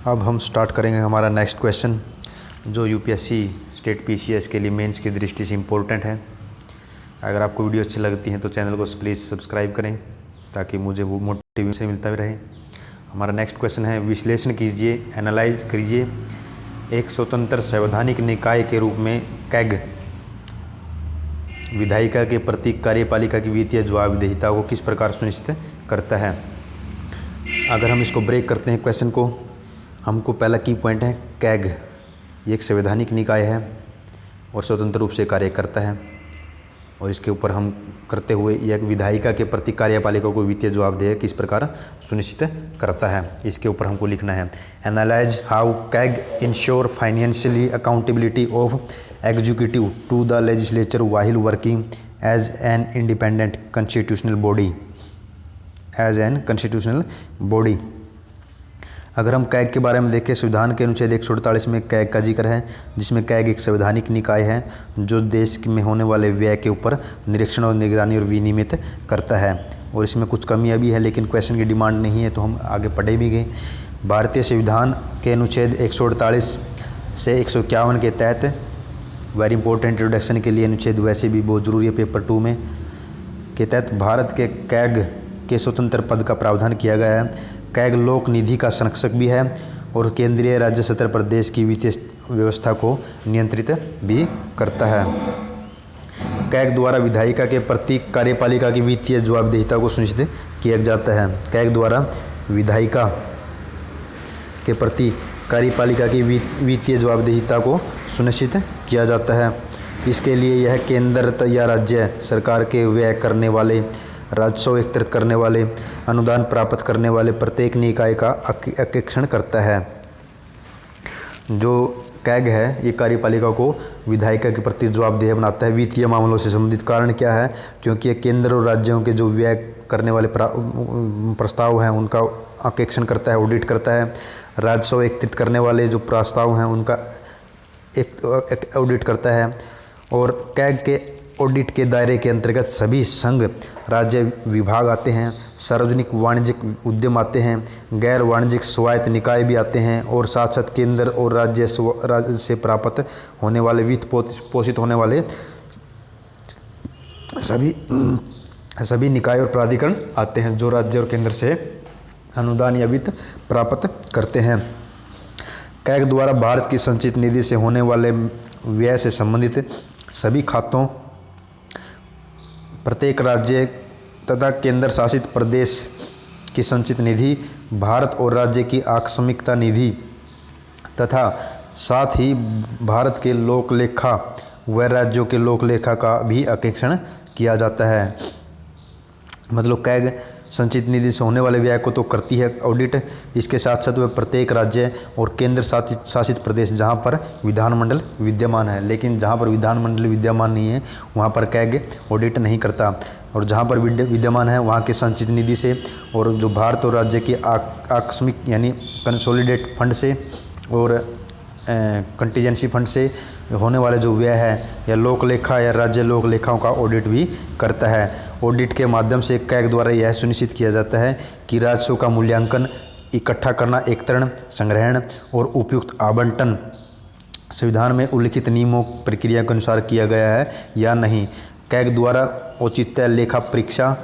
अब हम स्टार्ट करेंगे हमारा नेक्स्ट क्वेश्चन, जो यूपीएससी स्टेट पीसीएस के लिए मेंस की दृष्टि से इम्पोर्टेंट है। अगर आपको वीडियो अच्छी लगती है तो चैनल को प्लीज़ सब्सक्राइब करें ताकि मुझे वो मोटिवेशन मिलता भी रहे। हमारा नेक्स्ट क्वेश्चन है, विश्लेषण कीजिए, एनालाइज कीजिए, एक स्वतंत्र संवैधानिक निकाय के रूप में कैग विधायिका के प्रति कार्यपालिका की वित्तीय जवाबदेहिता को किस प्रकार सुनिश्चित करता है। अगर हम इसको ब्रेक करते हैं क्वेश्चन को, हमको पहला की पॉइंट है, कैग ये एक संवैधानिक निकाय है और स्वतंत्र रूप से कार्य करता है, और इसके ऊपर हम करते हुए यह विधायिका के प्रति कार्यपालिका को वित्तीय जवाबदेह किस प्रकार सुनिश्चित करता है, इसके ऊपर हमको लिखना है। Analyse how CAG ensure financially accountability of executive to the legislature while working as an independent constitutional body. अगर हम कैग के बारे में देखें, संविधान के अनुच्छेद 148 में कैग का जिक्र है, जिसमें कैग एक संवैधानिक निकाय है जो देश में होने वाले व्यय के ऊपर निरीक्षण और निगरानी और विनियमित करता है। और इसमें कुछ कमियां भी है, लेकिन क्वेश्चन की डिमांड नहीं है तो हम आगे पढ़े भी गए। भारतीय संविधान के अनुच्छेद 148 से 151 के तहत, वेरी इंपॉर्टेंट इंट्रोडक्शन के लिए अनुच्छेद वैसे भी बहुत ज़रूरी है पेपर 2 में, के तहत भारत के कैग के स्वतंत्र पद का प्रावधान किया गया है। कैग लोक निधि का संरक्षक भी है और केंद्रीय राज्य स्तर पर देश की वित्तीय व्यवस्था को नियंत्रित भी करता है। कैग द्वारा विधायिका के प्रति कार्यपालिका की वित्तीय जवाबदेहिता को सुनिश्चित किया जाता है। कैग द्वारा विधायिका के प्रति कार्यपालिका की वित्तीय जवाबदेहिता को सुनिश्चित किया जाता है। इसके लिए यह केंद्र या राज्य सरकार के व्यय करने वाले, राजस्व एकत्रित करने वाले, अनुदान प्राप्त करने वाले प्रत्येक निकाय का अंकेक्षण करता है। जो कैग है ये कार्यपालिका को विधायिका के प्रति जवाबदेह बनाता है वित्तीय मामलों से संबंधित। कारण क्या है? क्योंकि ये केंद्र और राज्यों के जो व्यय करने वाले प्रस्ताव हैं उनका अंकेक्षण करता है, ऑडिट करता है। राजस्व एकत्रित करने वाले जो प्रस्ताव हैं उनका एक ऑडिट करता है। और कैग के ऑडिट के दायरे के अंतर्गत सभी संघ राज्य विभाग आते हैं, सार्वजनिक वाणिज्यिक उद्यम आते हैं, गैर वाणिज्यिक स्वायत्त निकाय भी आते हैं, और साथ साथ केंद्र और राज्य से प्राप्त होने वाले वित्त पोषित होने वाले सभी निकाय और प्राधिकरण आते हैं जो राज्य और केंद्र से अनुदान या वित्त प्राप्त करते हैं। कैग द्वारा भारत की संचित निधि से होने वाले व्यय से संबंधित सभी खातों, प्रत्येक राज्य तथा केंद्र शासित प्रदेश की संचित निधि, भारत और राज्य की आकस्मिकता निधि तथा साथ ही भारत के लोक लेखा व राज्यों के लोक लेखा का भी अंकेक्षण किया जाता है। मतलब कैग संचित निधि से होने वाले व्यय को तो करती है ऑडिट, इसके साथ साथ वह प्रत्येक राज्य और केंद्र शासित प्रदेश जहां पर विधानमंडल विद्यमान है, लेकिन जहां पर विधानमंडल विद्यमान नहीं है वहां पर कैग ऑडिट नहीं करता, और जहां पर विद्यमान है वहां के संचित निधि से और जो भारत और राज्य के आकस्मिक यानी कंसोलिडेट फंड से और कंटीजेंसी फंड से होने वाले जो व्यय है या लोक लेखा या राज्य लोक लेखाओं का ऑडिट भी करता है। ऑडिट के माध्यम से कैग द्वारा यह सुनिश्चित किया जाता है कि राजस्व का मूल्यांकन, इकट्ठा करना, एकत्रण, संग्रहण और उपयुक्त आवंटन संविधान में उल्लिखित नियमों प्रक्रिया के अनुसार किया गया है या नहीं। कैग द्वारा औचित्य लेखा परीक्षा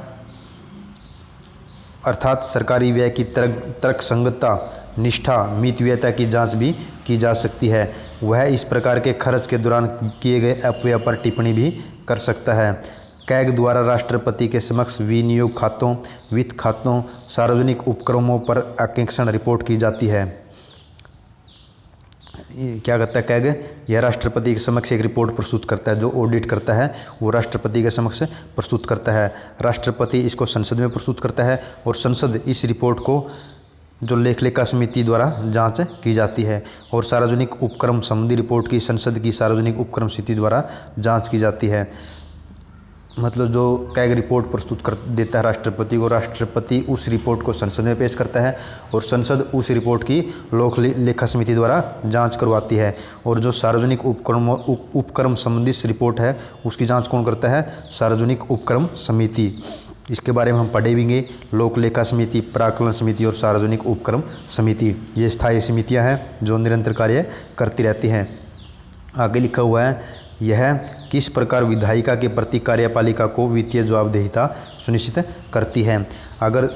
अर्थात सरकारी व्यय की तर्कसंगतता, निष्ठा, मितव्ययता की जांच भी की जा सकती है। वह इस प्रकार के खर्च के दौरान किए गए अपव्यय पर टिप्पणी भी कर सकता है। कैग द्वारा राष्ट्रपति के समक्ष विनियोग खातों, वित्त खातों, सार्वजनिक उपक्रमों पर अंकेक्षण रिपोर्ट की जाती है। क्या करता है कैग? यह राष्ट्रपति के समक्ष एक रिपोर्ट प्रस्तुत करता है। जो ऑडिट करता है वो राष्ट्रपति के समक्ष प्रस्तुत करता है। राष्ट्रपति इसको संसद में प्रस्तुत करता है और संसद इस रिपोर्ट को जो लेखा समिति द्वारा जांच की जाती है, और सार्वजनिक उपक्रम संबंधी रिपोर्ट की संसद की सार्वजनिक उपक्रम समिति द्वारा जांच की जाती है। मतलब जो कैग रिपोर्ट प्रस्तुत कर देता है राष्ट्रपति को, राष्ट्रपति उस रिपोर्ट को संसद में पेश करता है और संसद उस रिपोर्ट की लोक लेखा समिति द्वारा जांच करवाती है। और जो सार्वजनिक उपक्रम संबंधित रिपोर्ट है उसकी जांच कौन करता है? सार्वजनिक उपक्रम समिति। इसके बारे में हम पढ़ेंगे। लोक लेखा समिति, प्राक्कलन समिति और सार्वजनिक उपक्रम समिति, ये स्थायी समितियां हैं जो निरंतर कार्य करती रहती हैं। आगे लिखा हुआ है, यह किस प्रकार विधायिका के प्रति कार्यपालिका को वित्तीय जवाबदेहिता सुनिश्चित करती है। अगर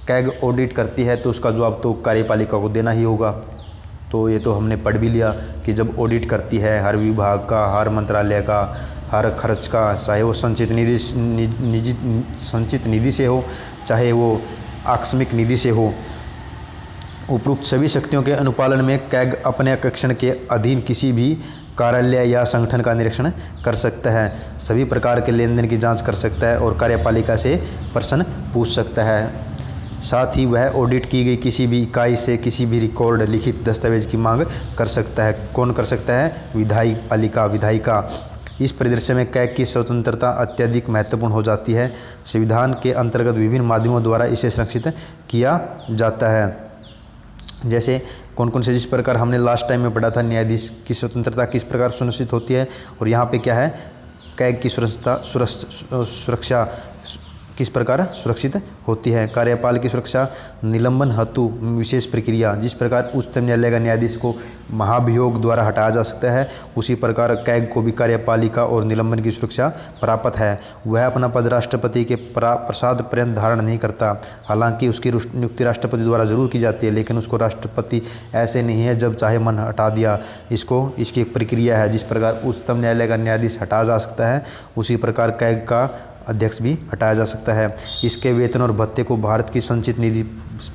कैग ऑडिट करती है तो उसका जवाब तो कार्यपालिका को देना ही होगा। तो ये तो हमने पढ़ भी लिया कि जब ऑडिट करती है हर विभाग का, हर मंत्रालय का, हर खर्च का, चाहे वो संचित निधि से हो, चाहे वो आकस्मिक निधि से हो, उपरोक्त सभी शक्तियों के अनुपालन में कैग अपने अंकेक्षण के अधीन किसी भी कार्यालय या संगठन का निरीक्षण कर सकता है, सभी प्रकार के लेन देन की जांच कर सकता है और कार्यपालिका से प्रश्न पूछ सकता है। साथ ही वह ऑडिट की गई किसी भी इकाई से किसी भी रिकॉर्ड, लिखित दस्तावेज की मांग कर सकता है। कौन कर सकता है? विधायिका। इस परिदृश्य में कैग की स्वतंत्रता अत्यधिक महत्वपूर्ण हो जाती है। संविधान के अंतर्गत विभिन्न माध्यमों द्वारा इसे संरक्षित किया जाता है। जैसे कौन कौन से, जिस प्रकार हमने लास्ट टाइम में पढ़ा था, न्यायाधीश की स्वतंत्रता किस प्रकार सुनिश्चित होती है, और यहाँ पे क्या है, कैग की सुरक्षा किस प्रकार सुरक्षित होती है। कार्यपाल की सुरक्षा, निलंबन हेतु विशेष प्रक्रिया, जिस प्रकार उच्चतम न्यायालय का न्यायाधीश को महाभियोग द्वारा हटाया जा सकता है, उसी प्रकार कैग को भी कार्यपालिका और निलंबन की सुरक्षा प्राप्त है। वह अपना पद राष्ट्रपति के प्रसाद पर्यंत धारण नहीं करता। हालांकि उसकी नियुक्ति राष्ट्रपति द्वारा जरूर की जाती है, लेकिन उसको राष्ट्रपति ऐसे नहीं है जब चाहे मन हटा दिया। इसकी एक प्रक्रिया है। जिस प्रकार उच्चतम न्यायालय का न्यायाधीश हटाया जा सकता है, उसी प्रकार कैग का अध्यक्ष भी हटाया जा सकता है। इसके वेतन और भत्ते को भारत की संचित निधि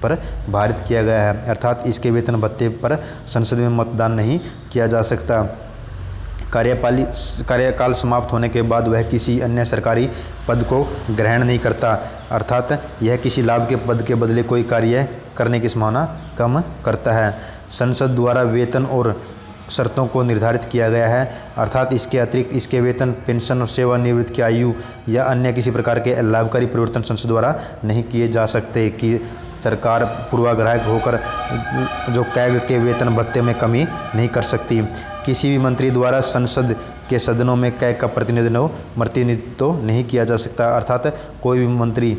पर भारित किया गया है, अर्थात इसके वेतन भत्ते पर संसद में मतदान नहीं किया जा सकता। कार्यकाल समाप्त होने के बाद वह किसी अन्य सरकारी पद को ग्रहण नहीं करता, अर्थात यह किसी लाभ के पद के बदले कोई कार्य करने की संभावना कम करता है। संसद द्वारा वेतन और शर्तों को निर्धारित किया गया है, अर्थात इसके अतिरिक्त इसके वेतन, पेंशन और सेवानिवृत्ति की आयु या अन्य किसी प्रकार के लाभकारी परिवर्तन संसद द्वारा नहीं किए जा सकते। कि सरकार पूर्वाग्रह होकर जो कैग के वेतन भत्ते में कमी नहीं कर सकती। किसी भी मंत्री द्वारा संसद के सदनों में कैग का प्रतिनिधित्व नहीं किया जा सकता, अर्थात कोई भी मंत्री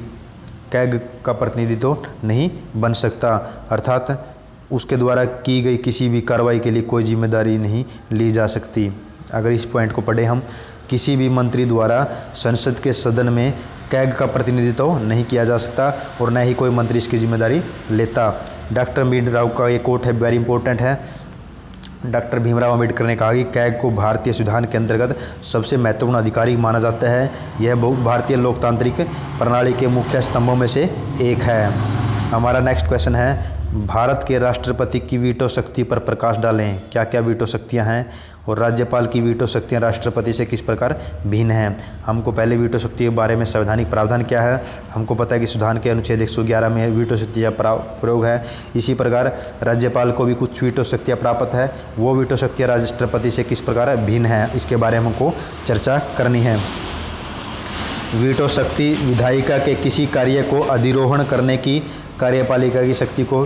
कैग का प्रतिनिधित्व नहीं बन सकता, अर्थात उसके द्वारा की गई किसी भी कार्रवाई के लिए कोई जिम्मेदारी नहीं ली जा सकती। अगर इस पॉइंट को पढ़े हम, किसी भी मंत्री द्वारा संसद के सदन में कैग का प्रतिनिधित्व नहीं किया जा सकता और न ही कोई मंत्री इसकी जिम्मेदारी लेता। डॉक्टर भीमराव का ये कोट है, वेरी इंपॉर्टेंट है। डॉक्टर भीमराव अम्बेडकर ने कहा कि कैग को भारतीय संविधान के अंतर्गत सबसे महत्वपूर्ण अधिकारी माना जाता है। यह भारतीय लोकतांत्रिक प्रणाली के मुख्य स्तंभों में से एक है। हमारा नेक्स्ट क्वेश्चन है, भारत के राष्ट्रपति की वीटो शक्ति पर प्रकाश डालें। क्या क्या वीटो शक्तियां हैं और राज्यपाल की वीटो शक्तियां राष्ट्रपति से किस प्रकार भिन्न हैं। हमको पहले वीटो शक्ति के बारे में संवैधानिक प्रावधान क्या है, हमको पता है कि संविधान के अनुच्छेद 111 में वीटो शक्ति का प्रयोग है। इसी प्रकार राज्यपाल को भी कुछ वीटो शक्तियाँ प्राप्त है, वो वीटो शक्तियाँ राष्ट्रपति से किस प्रकार भिन्न है, इसके बारे में हमको चर्चा करनी है। वीटो शक्ति विधायिका के किसी कार्य को अधिरोहण करने की कार्यपालिका की शक्ति को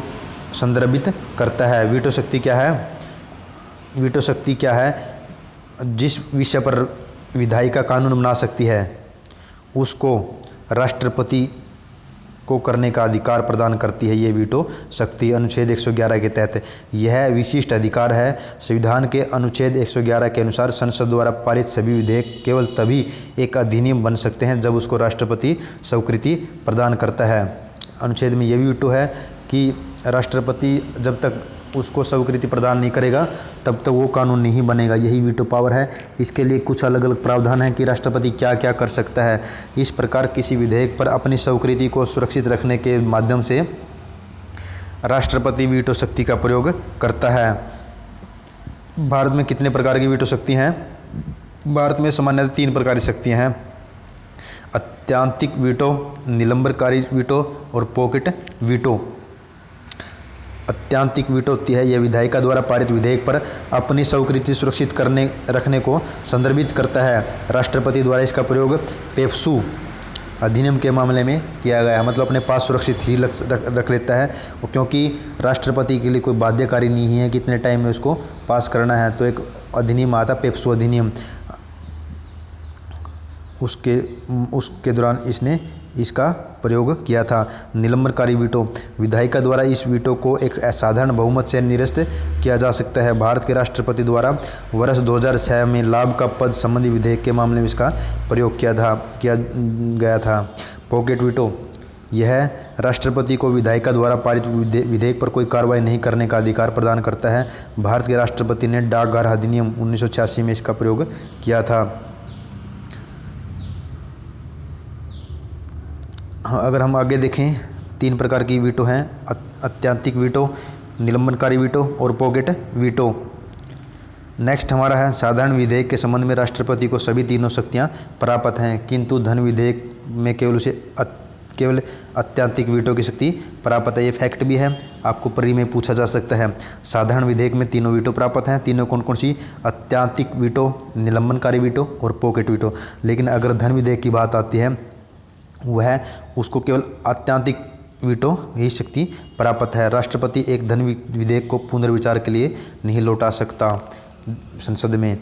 संदर्भित करता है। वीटो शक्ति क्या है? वीटो शक्ति क्या है? जिस विषय पर विधायिका कानून बना सकती है उसको राष्ट्रपति को करने का अधिकार प्रदान करती है ये वीटो शक्ति अनुच्छेद 111 के तहत। यह विशिष्ट अधिकार है। संविधान के अनुच्छेद 111 के अनुसार संसद द्वारा पारित सभी विधेयक केवल तभी एक अधिनियम बन सकते हैं जब उसको राष्ट्रपति स्वीकृति प्रदान करता है। अनुच्छेद में यह भी वीटो है कि राष्ट्रपति जब तक उसको स्वीकृति प्रदान नहीं करेगा तब तक वो कानून नहीं बनेगा, यही वीटो पावर है। इसके लिए कुछ अलग अलग प्रावधान है कि राष्ट्रपति क्या क्या कर सकता है। इस प्रकार किसी विधेयक पर अपनी स्वीकृति को सुरक्षित रखने के माध्यम से राष्ट्रपति वीटो शक्ति का प्रयोग करता है। भारत में कितने प्रकार की वीटो शक्ति हैं? भारत में सामान्यतः 3 प्रकार की शक्तियाँ हैं, अत्यंतिक वीटो, निलंबनकारी वीटो और पॉकेट वीटो। अत्यंतिक वीटो होती है, यह विधायिका द्वारा पारित विधेयक पर अपनी स्वीकृति सुरक्षित रखने को संदर्भित करता है। राष्ट्रपति द्वारा इसका प्रयोग पेप्सू अधिनियम के मामले में किया गया है, मतलब अपने पास सुरक्षित ही रख लेता है, क्योंकि राष्ट्रपति के लिए कोई बाध्यकारी नहीं है कितने टाइम में उसको पास करना है। तो एक अधिनियम आता पेप्सू अधिनियम, उसके दौरान इसने इसका प्रयोग किया था। निलंबनकारी वीटो, विधायिका द्वारा इस वीटो को एक असाधारण बहुमत से निरस्त किया जा सकता है। भारत के राष्ट्रपति द्वारा वर्ष 2006 में लाभ का पद संबंधी विधेयक के मामले में इसका प्रयोग किया गया था। पॉकेट वीटो, यह राष्ट्रपति को विधायिका द्वारा पारित विधेयक पर कोई कार्रवाई नहीं करने का अधिकार प्रदान करता है। भारत के राष्ट्रपति ने डाकघर अधिनियम 1986 में इसका प्रयोग किया था। अगर हम आगे देखें, 3 प्रकार की वीटो हैं, अत्यंतिक वीटो, निलंबनकारी वीटो और पॉकेट वीटो। नेक्स्ट हमारा है साधारण विधेयक के संबंध में राष्ट्रपति को सभी तीनों शक्तियां प्राप्त हैं, किंतु धन विधेयक में केवल अत्यंतिक वीटो की शक्ति प्राप्त है। ये फैक्ट भी है, आपको परी में पूछा जा सकता है। साधारण विधेयक में तीनों वीटो प्राप्त हैं। तीनों कौन कौन सी? अत्यंतिक वीटो, निलंबनकारी वीटो और पॉकेट वीटो। लेकिन अगर धन विधेयक की बात आती है, वह उसको केवल अत्यंतिक वीटो ही शक्ति प्राप्त है। राष्ट्रपति एक धन विधेयक को पुनर्विचार के लिए नहीं लौटा सकता संसद में।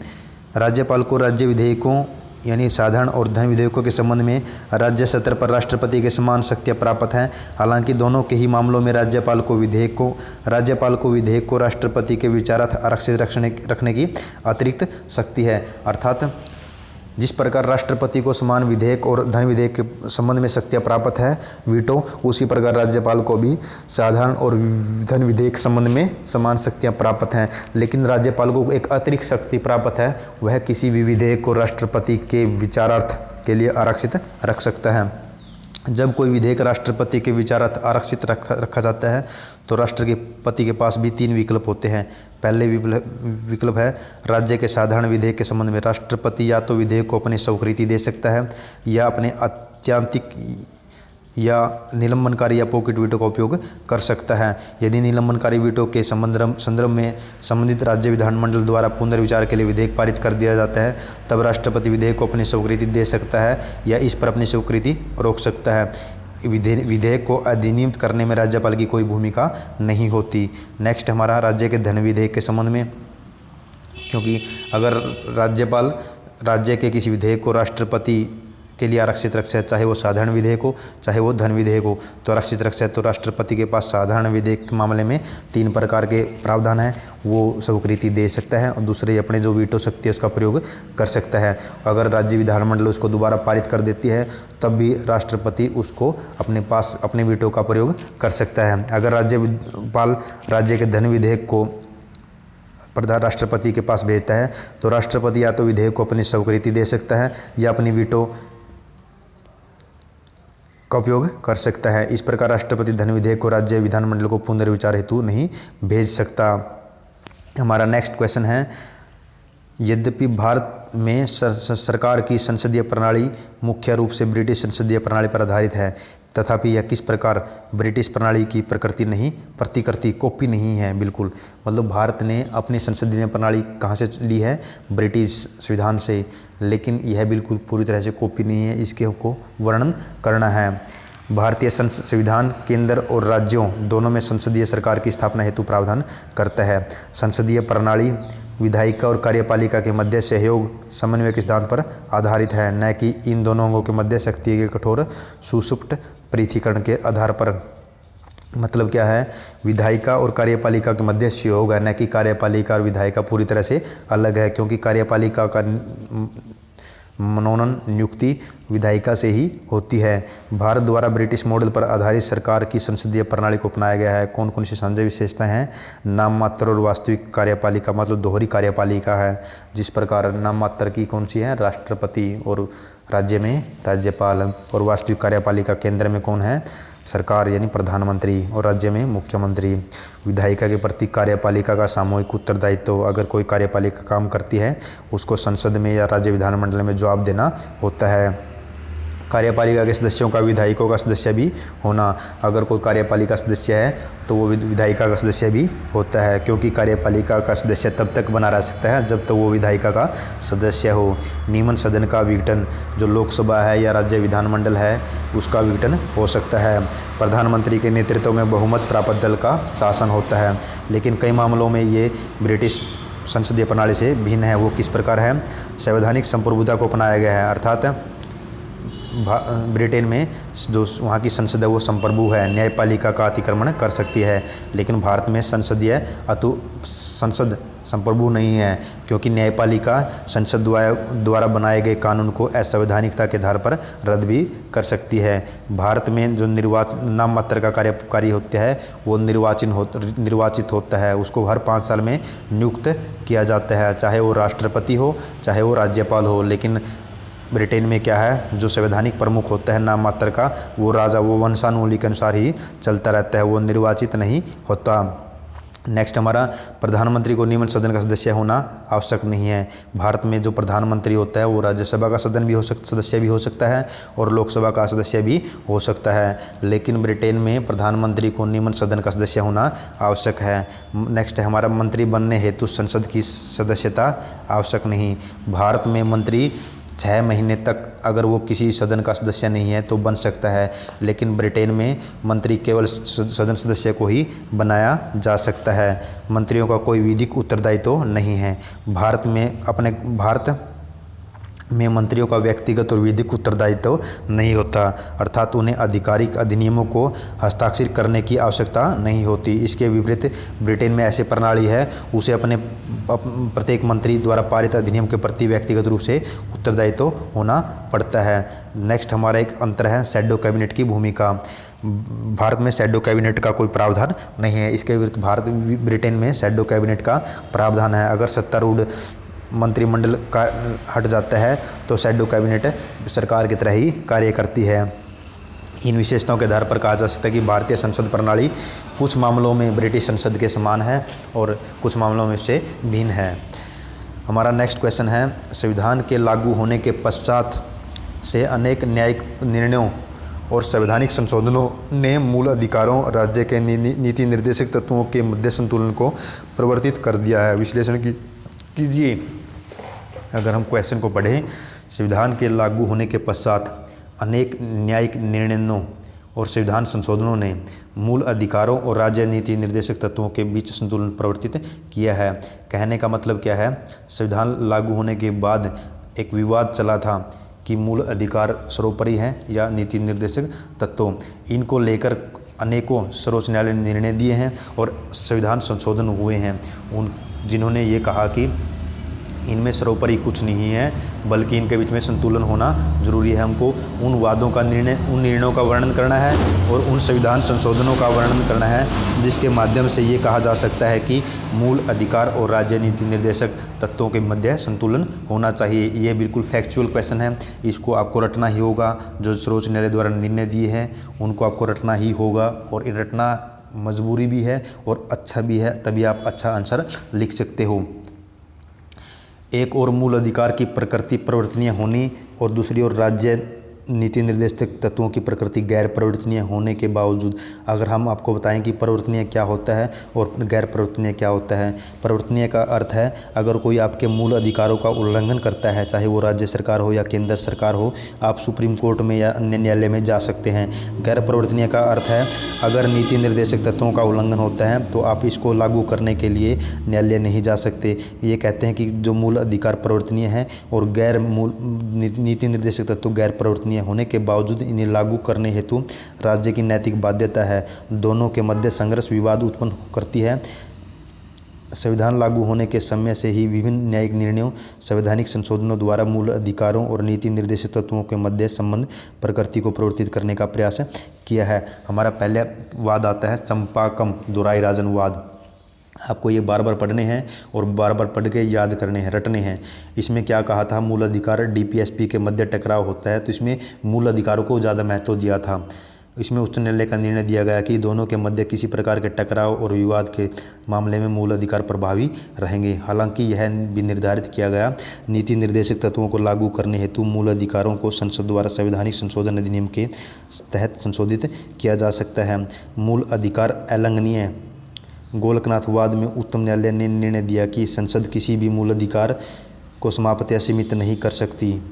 राज्यपाल को राज्य विधेयकों यानी साधारण और धन विधेयकों के संबंध में राज्य स्तर पर राष्ट्रपति के समान शक्तियाँ प्राप्त हैं। हालांकि दोनों के ही मामलों में राज्यपाल को विधेयक को राष्ट्रपति के विचारार्थ आरक्षित रखने की अतिरिक्त शक्ति है। अर्थात जिस प्रकार राष्ट्रपति को समान विधेयक और धन विधेयक के संबंध में शक्तियाँ प्राप्त है वीटो, उसी प्रकार राज्यपाल को भी साधारण और धन विधेयक के संबंध में समान शक्तियाँ प्राप्त हैं। लेकिन राज्यपाल को एक अतिरिक्त शक्ति प्राप्त है, वह किसी भी विधेयक को राष्ट्रपति के विचारार्थ के लिए आरक्षित रख सकता है। जब कोई विधेयक राष्ट्रपति के विचारार्थ आरक्षित रखा जाता है तो राष्ट्रपति के पास भी 3 विकल्प होते हैं। पहले विकल्प है राज्य के साधारण विधेयक के संबंध में राष्ट्रपति या तो विधेयक को अपनी स्वीकृति दे सकता है या अपने अत्यंतिक या निलंबनकारी या पॉकेट वीटो का उपयोग कर सकता है। यदि निलंबनकारी वीटो के संदर्भ में संबंधित राज्य विधानमंडल द्वारा पुनर्विचार के लिए विधेयक पारित कर दिया जाता है, तब राष्ट्रपति विधेयक को अपनी स्वीकृति दे सकता है या इस पर अपनी स्वीकृति रोक सकता है। विधेयक को अधिनियमित करने में राज्यपाल की कोई भूमिका नहीं होती। नेक्स्ट हमारा राज्य के धन विधेयक के संबंध में, क्योंकि अगर राज्यपाल राज्य के किसी विधेयक को राष्ट्रपति के लिए आरक्षित रखता है, चाहे वो साधारण विधेयक हो चाहे वो धन विधेयक हो, तो आरक्षित रखता है, तो राष्ट्रपति के पास साधारण विधेयक के मामले में 3 प्रकार के प्रावधान हैं। वो स्वीकृति दे सकता है और दूसरे अपने जो वीटो शक्ति है उसका प्रयोग कर सकता है। अगर राज्य विधानमंडल उसको दोबारा पारित कर देती है तब भी राष्ट्रपति उसको अपने पास अपने वीटो का प्रयोग कर सकता है। अगर राज्यपाल राज्य के धन विधेयक को प्रधान राष्ट्रपति के पास भेजता है तो राष्ट्रपति या तो विधेयक को अपनी स्वीकृति दे सकता है या अपनी वीटो का उपयोग कर सकता है। इस प्रकार राष्ट्रपति धन विधेयक को राज्य विधानमंडल को पुनर्विचार हेतु नहीं भेज सकता। हमारा नेक्स्ट क्वेश्चन है, यद्यपि भारत में सरकार की संसदीय प्रणाली मुख्य रूप से ब्रिटिश संसदीय प्रणाली पर आधारित है, तथापि यह किस प्रकार ब्रिटिश प्रणाली की प्रतिकृति कॉपी नहीं है। बिल्कुल, मतलब भारत ने अपनी संसदीय प्रणाली कहाँ से ली है? ब्रिटिश संविधान से, लेकिन यह बिल्कुल पूरी तरह से कॉपी नहीं है। इसके हमको वर्णन करना है। भारतीय संविधान केंद्र और राज्यों दोनों में संसदीय सरकार की स्थापना हेतु प्रावधान करता है। संसदीय प्रणाली विधायिका और कार्यपालिका के मध्य सहयोग समन्वय के सिद्धांत पर आधारित है, न कि इन दोनों अंगों के मध्य शक्ति के कठोर सुषुप्त पृथक्करण के आधार पर। मतलब क्या है? विधायिका और कार्यपालिका के मध्य सहयोग है, न कि कार्यपालिका और विधायिका पूरी तरह से अलग है, क्योंकि कार्यपालिका का मनोनयन नियुक्ति विधायिका से ही होती है। भारत द्वारा ब्रिटिश मॉडल पर आधारित सरकार की संसदीय प्रणाली को अपनाया गया है। कौन कौन सी संजय विशेषताएं हैं? नाम मात्र और वास्तविक कार्यपालिका, मतलब दोहरी कार्यपालिका है। जिस प्रकार नाम मात्र की कौन सी है? राष्ट्रपति, और राज्य में राज्यपाल, और वास्तविक कार्यपालिका केंद्र में कौन है? सरकार यानी प्रधानमंत्री, और राज्य में मुख्यमंत्री। विधायिका के प्रति कार्यपालिका का सामूहिक उत्तरदायित्व, अगर कोई कार्यपालिका काम करती है उसको संसद में या राज्य विधानमंडल में जवाब देना होता है। कार्यपालिका के सदस्यों का विधायकों का सदस्य भी होना, अगर कोई कार्यपालिका सदस्य है तो वो विधायिका का सदस्य भी होता है, क्योंकि कार्यपालिका का सदस्य तब तक बना रह सकता है जब तक वो विधायिका का सदस्य हो। नियमन सदन का विघटन, जो लोकसभा है या राज्य विधानमंडल है उसका विघटन हो सकता है। प्रधानमंत्री के नेतृत्व में बहुमत प्राप्त दल का शासन होता है, लेकिन कई मामलों में ये ब्रिटिश संसदीय प्रणाली से भिन्न है। वो किस प्रकार है? संवैधानिक संप्रभुता को अपनाया गया है, अर्थात ब्रिटेन में जो वहाँ की संसद है वो संप्रभु है, न्यायपालिका का अतिक्रमण कर सकती है। लेकिन भारत में संसद संप्रभु नहीं है, क्योंकि न्यायपालिका संसद द्वारा बनाए गए कानून को असंवैधानिकता के आधार पर रद्द भी कर सकती है। भारत में जो नाम मात्र का कार्यकारी होता है वो निर्वाचित होता है, उसको हर 5 साल में नियुक्त किया जाता है, चाहे वो राष्ट्रपति हो चाहे वो राज्यपाल हो। लेकिन ब्रिटेन में क्या है, जो संवैधानिक प्रमुख होता है नाम मात्र का, वो राजा वो वंशानुवली के अनुसार ही चलता रहता है, वो निर्वाचित नहीं होता। नेक्स्ट हमारा, प्रधानमंत्री को नियमन सदन का सदस्य होना आवश्यक नहीं है। भारत में जो प्रधानमंत्री होता है वो राज्यसभा का सदस्य भी हो सकता है और लोकसभा का सदस्य भी हो सकता है। लेकिन ब्रिटेन में प्रधानमंत्री को नियमन सदन का सदस्य होना आवश्यक है। नेक्स्ट है हमारा, मंत्री बनने हेतु संसद की सदस्यता आवश्यक नहीं। भारत में मंत्री 6 महीने तक अगर वो किसी सदन का सदस्य नहीं है तो बन सकता है, लेकिन ब्रिटेन में मंत्री केवल सदन सदस्य को ही बनाया जा सकता है। मंत्रियों का कोई विधिक उत्तरदायित्व नहीं है। भारत में मंत्रियों का व्यक्तिगत और विधिक उत्तरदायित्व नहीं होता, अर्थात उन्हें आधिकारिक अधिनियमों को हस्ताक्षर करने की आवश्यकता नहीं होती। इसके विपरीत ब्रिटेन में ऐसी प्रणाली है, उसे अपने प्रत्येक मंत्री द्वारा पारित अधिनियम के प्रति व्यक्तिगत रूप से उत्तरदायित्व होना पड़ता है। नेक्स्ट हमारा एक अंतर है शैडो कैबिनेट की भूमिका। भारत में शैडो कैबिनेट का कोई प्रावधान नहीं है, इसके विरुद्ध ब्रिटेन में शैडो कैबिनेट का प्रावधान है। अगर सत्तारूढ़ मंत्रिमंडल का हट जाता है तो शैडो कैबिनेट सरकार की तरह ही कार्य करती है। इन विशेषताओं के आधार पर कहा जा सकता है कि भारतीय संसद प्रणाली कुछ मामलों में ब्रिटिश संसद के समान है और कुछ मामलों में इससे भिन्न है। हमारा नेक्स्ट क्वेश्चन है, संविधान के लागू होने के पश्चात से अनेक न्यायिक निर्णयों और संवैधानिक संशोधनों ने मूल अधिकारों, राज्य के नीति निर्देशक तत्वों के मध्य संतुलन को परिवर्तित कर दिया है। विश्लेषण कीजिए। अगर हम क्वेश्चन को पढ़ें, संविधान के लागू होने के पश्चात अनेक न्यायिक निर्णयों और संविधान संशोधनों ने मूल अधिकारों और राज्य नीति निर्देशक तत्वों के बीच संतुलन परिवर्तित किया है। कहने का मतलब क्या है, संविधान लागू होने के बाद एक विवाद चला था कि मूल अधिकार सर्वोपरि हैं या नीति निर्देशक तत्व। इनको लेकर अनेकों सर्वोच्च न्यायालय ने निर्णय दिए हैं और संविधान संशोधन हुए हैं, जिन्होंने ये कहा कि इनमें सर्वोपरि कुछ नहीं है, बल्कि इनके बीच में संतुलन होना जरूरी है। हमको उन निर्णयों का वर्णन करना है और उन संविधान संशोधनों का वर्णन करना है जिसके माध्यम से ये कहा जा सकता है कि मूल अधिकार और राज्य नीति निर्देशक तत्वों के मध्य संतुलन होना चाहिए। ये बिल्कुल फैक्चुअल क्वेश्चन है, इसको आपको रटना ही होगा। जो सर्वोच्च न्यायालय द्वारा निर्णय दिए हैं उनको आपको रटना ही होगा, और रटना मजबूरी भी है और अच्छा भी है, तभी आप अच्छा आंसर लिख सकते हो। एक और मूल अधिकार की प्रकृति परिवर्तनीय होनी और दूसरी ओर राज्य नीति निर्देशक तत्वों की प्रकृति गैर परिवर्तनीय होने के बावजूद, अगर हम आपको बताएं कि परिवर्तनीय क्या होता है और गैर परिवर्तनीय क्या होता है। परिवर्तनीय का अर्थ है अगर कोई आपके मूल अधिकारों का उल्लंघन करता है, चाहे वो राज्य सरकार हो या केंद्र सरकार हो, आप सुप्रीम कोर्ट में या अन्य न्यायालय में जा सकते हैं। गैर परिवर्तनीय का अर्थ है अगर नीति निर्देशक तत्वों का उल्लंघन होता है तो आप इसको लागू करने के लिए न्यायालय नहीं जा सकते। ये कहते हैं कि जो मूल अधिकार परिवर्तनीय है और नीति निर्देशक तत्व गैर परिवर्तनीय होने के बावजूद इन्हें लागू करने हेतु राज्य की नैतिक बाध्यता है। दोनों के मध्य संघर्ष विवाद उत्पन्न करती है। संविधान लागू होने के समय से ही विभिन्न न्यायिक निर्णयों, संवैधानिक संशोधनों द्वारा मूल अधिकारों और नीति निर्देशक तत्वों के मध्य संबंध प्रकृति को परिवर्तित करने का प्रयास किया है। हमारा पहले वाद आता है चंपाकम दुराई-राजन वाद। आपको ये बार बार पढ़ने हैं और बार बार पढ़ के याद करने हैं, रटने हैं। इसमें क्या कहा था, मूल अधिकार डीपीएसपी के मध्य टकराव होता है तो इसमें मूल अधिकारों को ज़्यादा महत्व दिया था। इसमें उच्च न्यायालय का निर्णय दिया गया कि दोनों के मध्य किसी प्रकार के टकराव और विवाद के मामले में मूल अधिकार प्रभावी रहेंगे। हालांकि यह भी निर्धारित किया गया नीति निर्देशक तत्वों को लागू करने हेतु मूल अधिकारों को संसद द्वारा संवैधानिक संशोधन अधिनियम के तहत संशोधित किया जा सकता है। मूल अधिकार अल्लंघनीय। गोलकनाथ में उच्चतम न्यायालय ने निर्णय दिया कि संसद किसी भी मूल अधिकार को समाप्त या सीमित नहीं कर सकती।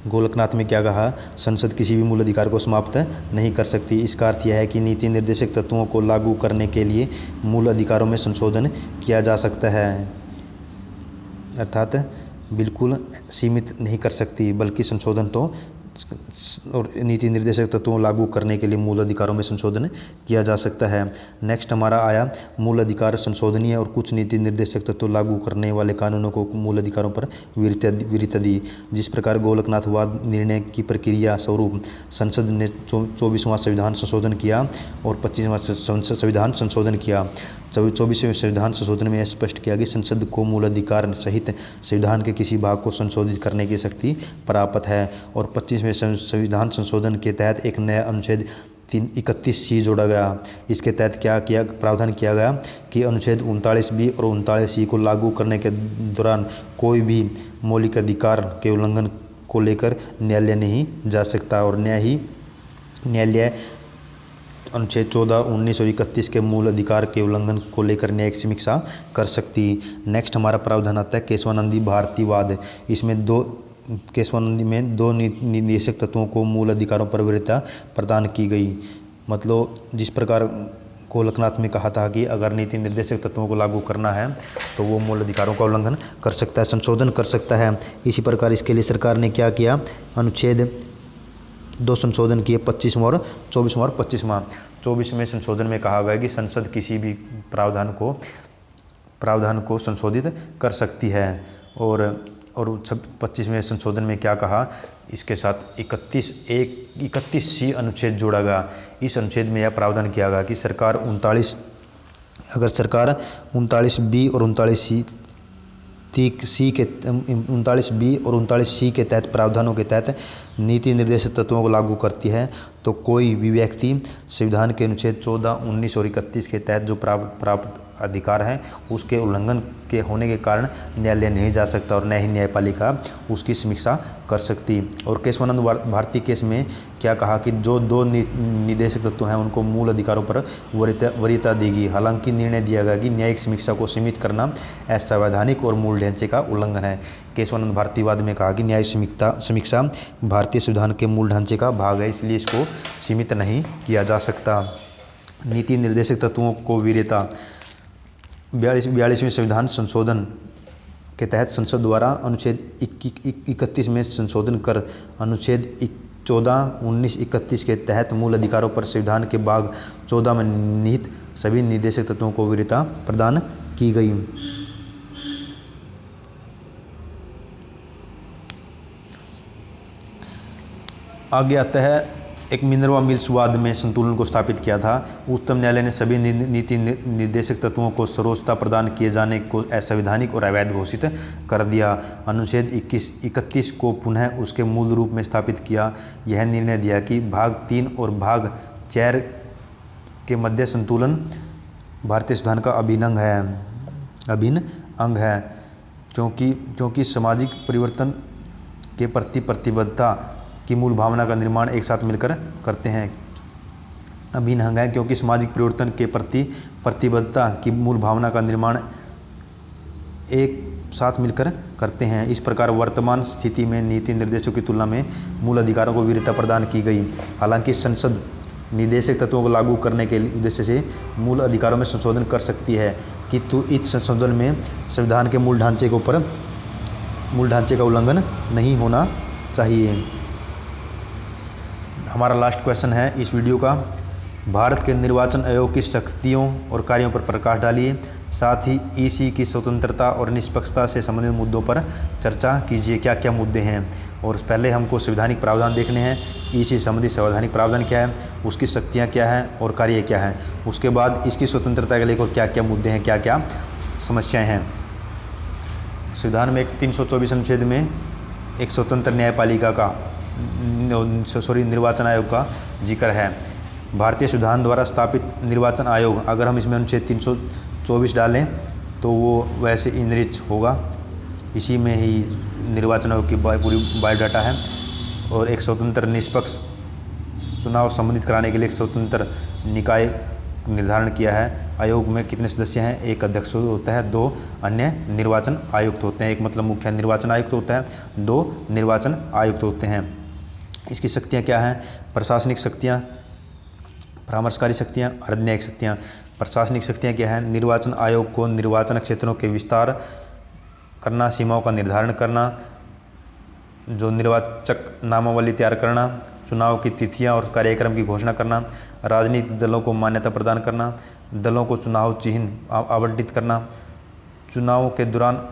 गोलकनाथ में क्या कहा, संसद किसी भी मूल अधिकार को समाप्त नहीं कर सकती। इसका अर्थ यह है कि नीति निर्देशक तत्वों को लागू करने के लिए मूल अधिकारों में संशोधन किया जा सकता है, अर्थात बिल्कुल सीमित नहीं कर सकती, बल्कि संशोधन तो और नीति निर्देशक तत्वों लागू करने के लिए मूल अधिकारों में संशोधन किया जा सकता है। नेक्स्ट हमारा आया मूल अधिकार संशोधनीय और कुछ नीति निर्देशक तत्व लागू करने वाले कानूनों को मूल अधिकारों पर विरता दी। जिस प्रकार गोलकनाथवाद निर्णय की प्रक्रिया स्वरूप संसद ने 24वां संविधान संशोधन किया और 25वां संविधान संशोधन किया। 24वें संविधान संशोधन में स्पष्ट किया कि संसद को मूल अधिकार सहित संविधान के किसी भाग को संशोधित करने की शक्ति प्राप्त है। और 25वें संविधान संशोधन के तहत एक नया अनुच्छेद 31C जोड़ा गया। इसके तहत क्या किया प्रावधान किया गया कि अनुच्छेद 39B और 39C को लागू करने के दौरान कोई भी मौलिक अधिकार के उल्लंघन को लेकर न्यायालय नहीं जा सकता और न्यायालय अनुच्छेद 14, 19 और 31 के मूल अधिकार के उल्लंघन को लेकर न्यायिक समीक्षा कर सकती। नेक्स्ट हमारा प्रावधान आता है केशवानंदी भारतीवाद। इसमें केशवानंदी में 2 निर्देशक तत्वों को मूल अधिकारों पर वरीयता प्रदान की गई। मतलब जिस प्रकार गोलकनाथ में कहा था कि अगर नीति निर्देशक तत्वों को लागू करना है तो वो मूल अधिकारों का उल्लंघन कर सकता है, संशोधन कर सकता है। इसी प्रकार इसके लिए सरकार ने क्या किया, अनुच्छेद 2 संशोधन किए, 25वां और 24वां और 25वां। 24वें संशोधन में कहा गया कि संसद किसी भी प्रावधान को संशोधित कर सकती है। और 25वें संशोधन में क्या कहा, इसके साथ 31C अनुच्छेद जोड़ा गया। इस अनुच्छेद में यह प्रावधान किया गया कि सरकार 39B और 39C के तहत प्रावधानों के तहत नीति निर्देशक तत्वों को लागू करती है तो कोई भी व्यक्ति संविधान के अनुच्छेद 14, 19 और 31 के तहत जो प्राप्त अधिकार है उसके उल्लंघन के होने के कारण न्यायालय नहीं जा सकता और न ही न्यायपालिका उसकी समीक्षा कर सकती। और केशवानंद भारती केस में क्या कहा कि जो 2 निर्देशक तत्व हैं उनको मूल अधिकारों पर वरीयता देगी। हालांकि निर्णय दिया गया कि न्यायिक समीक्षा को सीमित करना असंवैधानिक और मूल ढांचे का उल्लंघन है। केशवानंद भारतीवाद में कहा कि न्यायिक समीक्षा भारतीय संविधान के मूल ढांचे का भाग है, इसलिए इसको सीमित नहीं किया जा सकता। नीति निर्देशक तत्वों को वरीयता 42वें संविधान संशोधन के तहत संसद द्वारा अनुच्छेद 31 में संशोधन कर अनुच्छेद 14, 19, 31 के तहत मूल अधिकारों पर संविधान के भाग 14 में निहित सभी निर्देशक तत्वों को वरीयता प्रदान की गई। आगे आता है एक मिनर्वा मिल्स वाद में संतुलन को स्थापित किया था। उच्चतम न्यायालय ने सभी नीति निर्देशक तत्वों को सर्वोच्चता प्रदान किए जाने को असंवैधानिक और अवैध घोषित कर दिया। अनुच्छेद 31 को पुनः उसके मूल रूप में स्थापित किया। यह निर्णय दिया कि भाग 3 और भाग 4 के मध्य संतुलन भारतीय संविधान का अभिन्न अंग है क्योंकि सामाजिक परिवर्तन के प्रति प्रतिबद्धता की मूल भावना का निर्माण एक साथ मिलकर करते हैं। अभिन्न अंग है क्योंकि सामाजिक परिवर्तन के प्रति प्रतिबद्धता की मूल भावना का निर्माण एक साथ मिलकर करते हैं। इस प्रकार वर्तमान स्थिति में नीति निर्देशों की तुलना में मूल अधिकारों को वरीयता प्रदान की गई। हालांकि संसद निर्देशक तत्वों को लागू करने के उद्देश्य से मूल अधिकारों में संशोधन कर सकती है किंतु इस संशोधन में संविधान के मूल ढांचे का उल्लंघन नहीं होना चाहिए। हमारा लास्ट क्वेश्चन है इस वीडियो का, भारत के निर्वाचन आयोग की शक्तियों और कार्यों पर प्रकाश डालिए। साथ ही ईसी की स्वतंत्रता और निष्पक्षता से संबंधित मुद्दों पर चर्चा कीजिए। क्या क्या मुद्दे हैं। और पहले हमको संवैधानिक प्रावधान देखने हैं, ईसी संबंधित संवैधानिक प्रावधान क्या है, उसकी शक्तियाँ क्या हैं और कार्य क्या है। उसके बाद इसकी स्वतंत्रता के लेकर क्या क्या मुद्दे हैं, क्या क्या समस्याएँ हैं। संविधान में एक 324 अनुच्छेद में एक स्वतंत्र न्यायपालिका का निर्वाचन आयोग का जिक्र है। भारतीय संविधान द्वारा स्थापित निर्वाचन आयोग, अगर हम इसमें अनुच्छेद 324 डालें तो वो वैसे इनरिच होगा। इसी में ही निर्वाचन आयोग की पूरी बायोडाटा है। और एक स्वतंत्र निष्पक्ष चुनाव संबंधित कराने के लिए एक स्वतंत्र निकाय निर्धारण किया है। आयोग में कितने सदस्य हैं, एक अध्यक्ष होता है, 2 अन्य निर्वाचन आयुक्त होते हैं। एक मतलब मुख्य निर्वाचन आयुक्त होता है, 2 निर्वाचन आयुक्त होते हैं। इसकी शक्तियाँ क्या हैं, प्रशासनिक शक्तियाँ, परामर्शकारी शक्तियाँ, अर्धन्यायिक शक्तियाँ। प्रशासनिक शक्तियाँ क्या हैं, निर्वाचन आयोग को निर्वाचन क्षेत्रों के विस्तार करना, सीमाओं का निर्धारण करना, जो निर्वाचक नामावली तैयार करना, चुनाव की तिथियां और कार्यक्रम की घोषणा करना, राजनीतिक दलों को मान्यता प्रदान करना, दलों को चुनाव चिन्ह आवंटित करना, चुनाव के दौरान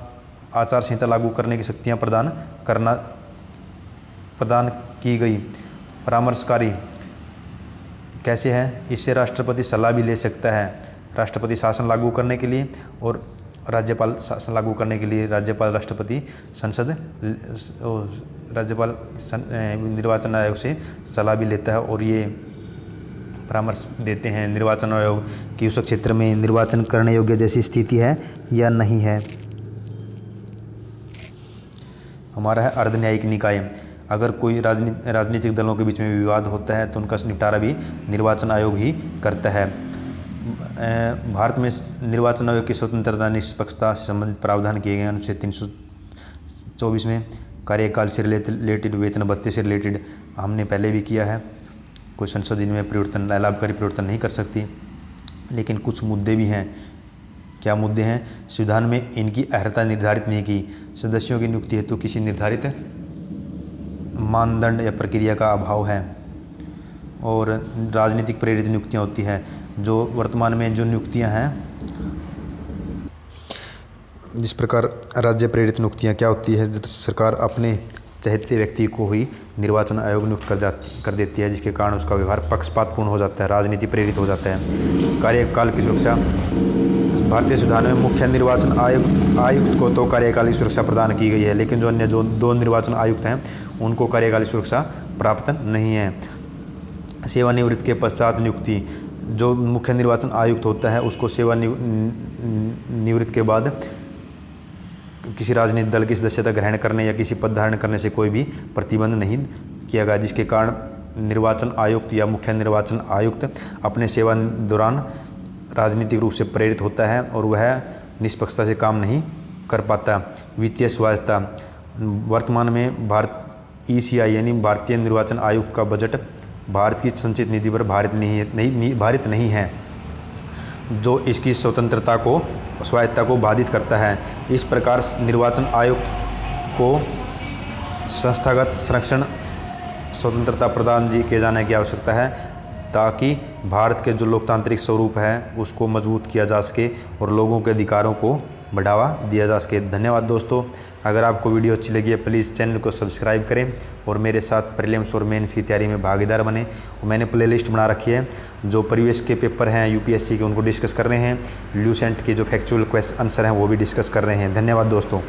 आचार संहिता लागू करने की शक्तियां प्रदान की गई। परामर्शकारी कैसे है? इससे राष्ट्रपति सलाह भी ले सकता है। राष्ट्रपति शासन लागू करने के लिए और राज्यपाल शासन लागू करने के लिए राज्यपाल राष्ट्रपति संसद निर्वाचन आयोग से सलाह भी लेता है और ये परामर्श देते हैं निर्वाचन आयोग कि उस क्षेत्र में निर्वाचन करने योग्य जैसी स्थिति है या नहीं है। हमारा है अर्धन्यायिक निकाय। अगर कोई राजनीतिक दलों के बीच में विवाद होता है तो उनका निपटारा भी निर्वाचन आयोग ही करता है। भारत में निर्वाचन आयोग की स्वतंत्रता निष्पक्षता से संबंधित प्रावधान किए गए अनुच्छेद 324 में। कार्यकाल से रिलेटेड, वेतन भत्ते से रिलेटेड हमने पहले भी किया है। कोई संसद इनमें परिवर्तन, लाभकारी परिवर्तन नहीं कर सकती, लेकिन कुछ मुद्दे भी हैं। क्या मुद्दे हैं? संविधान में इनकी अर्हता निर्धारित नहीं की। सदस्यों की नियुक्ति हेतु किसी निर्धारित मानदंड या प्रक्रिया का अभाव है और राजनीतिक प्रेरित नियुक्तियां होती हैं। जो वर्तमान में जो नियुक्तियां हैं, जिस प्रकार राज्य प्रेरित नियुक्तियां क्या होती है, सरकार अपने चाहते व्यक्ति को ही निर्वाचन आयोग नियुक्त कर देती है, जिसके कारण उसका व्यवहार पक्षपातपूर्ण हो जाता है, राजनीति प्रेरित हो जाता है। कार्यकाल की सुरक्षा। भारतीय संविधान में मुख्य निर्वाचन आयुक्त को तो कार्यकालीन सुरक्षा प्रदान की गई है, लेकिन जो अन्य दो निर्वाचन आयुक्त हैं उनको कार्यकालीन सुरक्षा प्राप्त नहीं है। सेवानिवृत्ति के पश्चात नियुक्ति। जो मुख्य निर्वाचन आयुक्त होता है उसको सेवानिवृत्ति के बाद किसी राजनीतिक दल की सदस्यता ग्रहण करने या किसी पद धारण करने से कोई भी प्रतिबंध नहीं किया गया, जिसके कारण निर्वाचन आयुक्त या मुख्य निर्वाचन आयुक्त अपने सेवा दौरान राजनीतिक रूप से प्रेरित होता है और वह निष्पक्षता से काम नहीं कर पाता। वित्तीय स्वायत्तता। वर्तमान में ECI यानी भारतीय निर्वाचन आयोग का बजट भारत की संचित निधि पर भारित नहीं है, जो इसकी स्वतंत्रता को, स्वायत्तता को बाधित करता है। इस प्रकार निर्वाचन आयोग को संस्थागत संरक्षण स्वतंत्रता प्रदान किए जाने की आवश्यकता है, ताकि भारत के जो लोकतांत्रिक स्वरूप है उसको मजबूत किया जा सके और लोगों के अधिकारों को बढ़ावा दिया जा सके। धन्यवाद दोस्तों। अगर आपको वीडियो अच्छी लगी है प्लीज़ चैनल को सब्सक्राइब करें और मेरे साथ प्रीलिम्स और मेंस की तैयारी में भागीदार बने। मैंने प्लेलिस्ट बना रखी है, जो परिवेश के पेपर हैं UPSC के उनको डिस्कस कर रहे हैं, ल्यूसेंट के जो फैक्चुअल क्वेश्चन आंसर हैं वो भी डिस्कस कर रहे हैं। धन्यवाद दोस्तों।